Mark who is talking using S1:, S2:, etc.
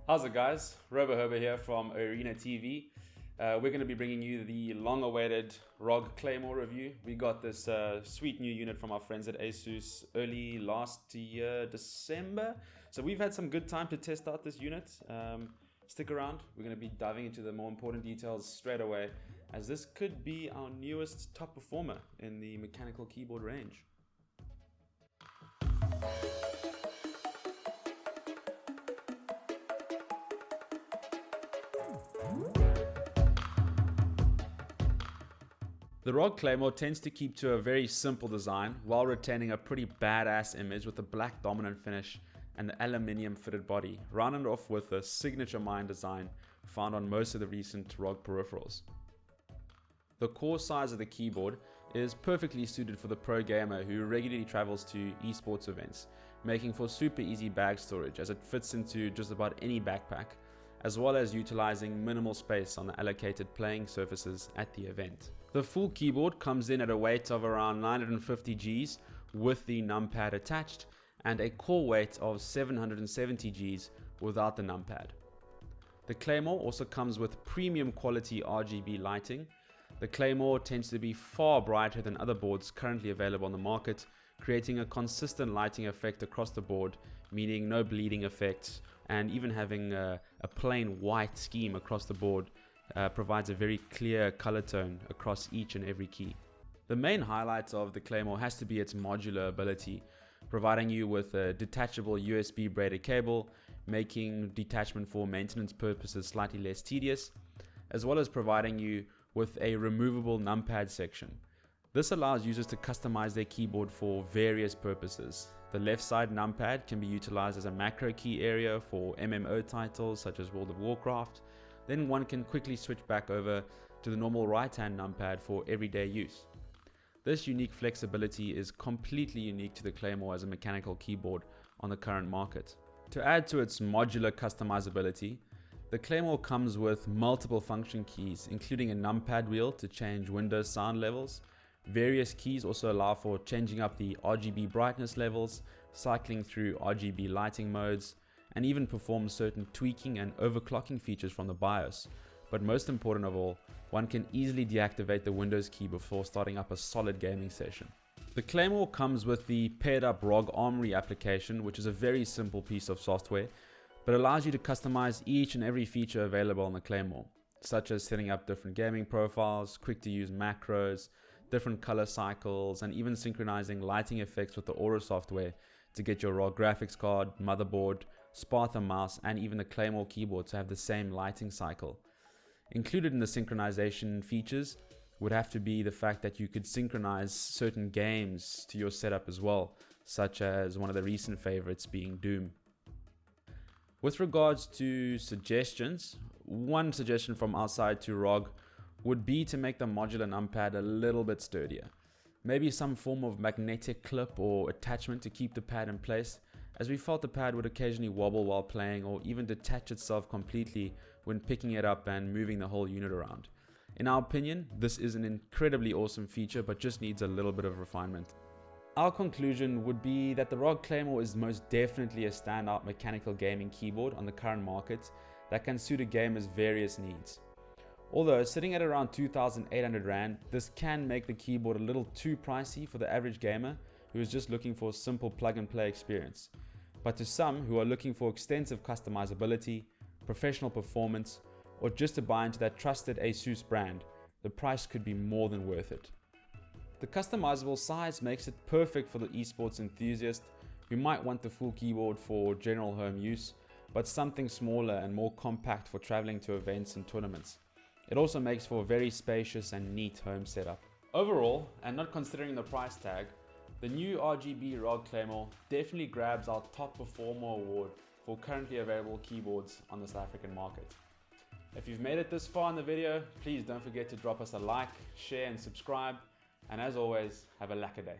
S1: How's it, guys? RoboHerber here from OrenaTV. We're going to be bringing you the long-awaited ROG Claymore review. We got this sweet new unit from our friends at ASUS early last year, December. So we've had some good time to test out this unit. Stick around. We're going to be diving into the more important details straight away, as this could be our newest top performer in the mechanical keyboard range. The ROG Claymore tends to keep to a very simple design while retaining a pretty badass image with a black dominant finish and an aluminium fitted body, rounded off with a signature mine design found on most of the recent ROG peripherals. The core size of the keyboard is perfectly suited for the pro gamer who regularly travels to esports events, making for super easy bag storage as it fits into just about any backpack, as well as utilizing minimal space on the allocated playing surfaces at the event. The full keyboard comes in at a weight of around 950 Gs with the numpad attached, and a core weight of 770 Gs without the numpad. The Claymore also comes with premium quality RGB lighting. The Claymore tends to be far brighter than other boards currently available on the market, creating a consistent lighting effect across the board, meaning no bleeding effects, and even having a plain white scheme across the board provides a very clear color tone across each and every key. The main highlight of the Claymore has to be its modular ability, providing you with a detachable USB braided cable, making detachment for maintenance purposes slightly less tedious, as well as providing you with a removable numpad section. This allows users to customize their keyboard for various purposes. The left side numpad can be utilized as a macro key area for MMO titles such as World of Warcraft. Then one can quickly switch back over to the normal right hand numpad for everyday use. This unique flexibility is completely unique to the Claymore as a mechanical keyboard on the current market. To add to its modular customizability, the Claymore comes with multiple function keys, including a numpad wheel to change Windows sound levels. Various keys also allow for changing up the RGB brightness levels, cycling through RGB lighting modes, and even perform certain tweaking and overclocking features from the BIOS. But most important of all, one can easily deactivate the Windows key before starting up a solid gaming session. The Claymore comes with the paired up ROG Armory application, which is a very simple piece of software, but allows you to customize each and every feature available on the Claymore, such as setting up different gaming profiles, quick to use macros, different color cycles, and even synchronizing lighting effects with the Aura software to get your ROG graphics card, motherboard, Sparta mouse, and even the Claymore keyboard to have the same lighting cycle. Included in the synchronization features would have to be the fact that you could synchronize certain games to your setup as well, such as one of the recent favorites being Doom. With regards to suggestions, one suggestion from our side to ROG would be to make the modular numpad a little bit sturdier. Maybe some form of magnetic clip or attachment to keep the pad in place, as we felt the pad would occasionally wobble while playing or even detach itself completely when picking it up and moving the whole unit around. In our opinion, this is an incredibly awesome feature, but just needs a little bit of refinement. Our conclusion would be that the ROG Claymore is most definitely a standout mechanical gaming keyboard on the current market that can suit a gamer's various needs. Although sitting at around 2,800 Rand, this can make the keyboard a little too pricey for the average gamer who is just looking for a simple plug and play experience. But to some who are looking for extensive customizability, professional performance, or just to buy into that trusted ASUS brand, the price could be more than worth it. The customizable size makes it perfect for the esports enthusiast who might want the full keyboard for general home use, but something smaller and more compact for traveling to events and tournaments. It also makes for a very spacious and neat home setup. Overall, and not considering the price tag, the new RGB ROG Claymore definitely grabs our top performer award for currently available keyboards on the South African market. If you've made it this far in the video, please don't forget to drop us a like, share and subscribe, and as always, have a lacquer day.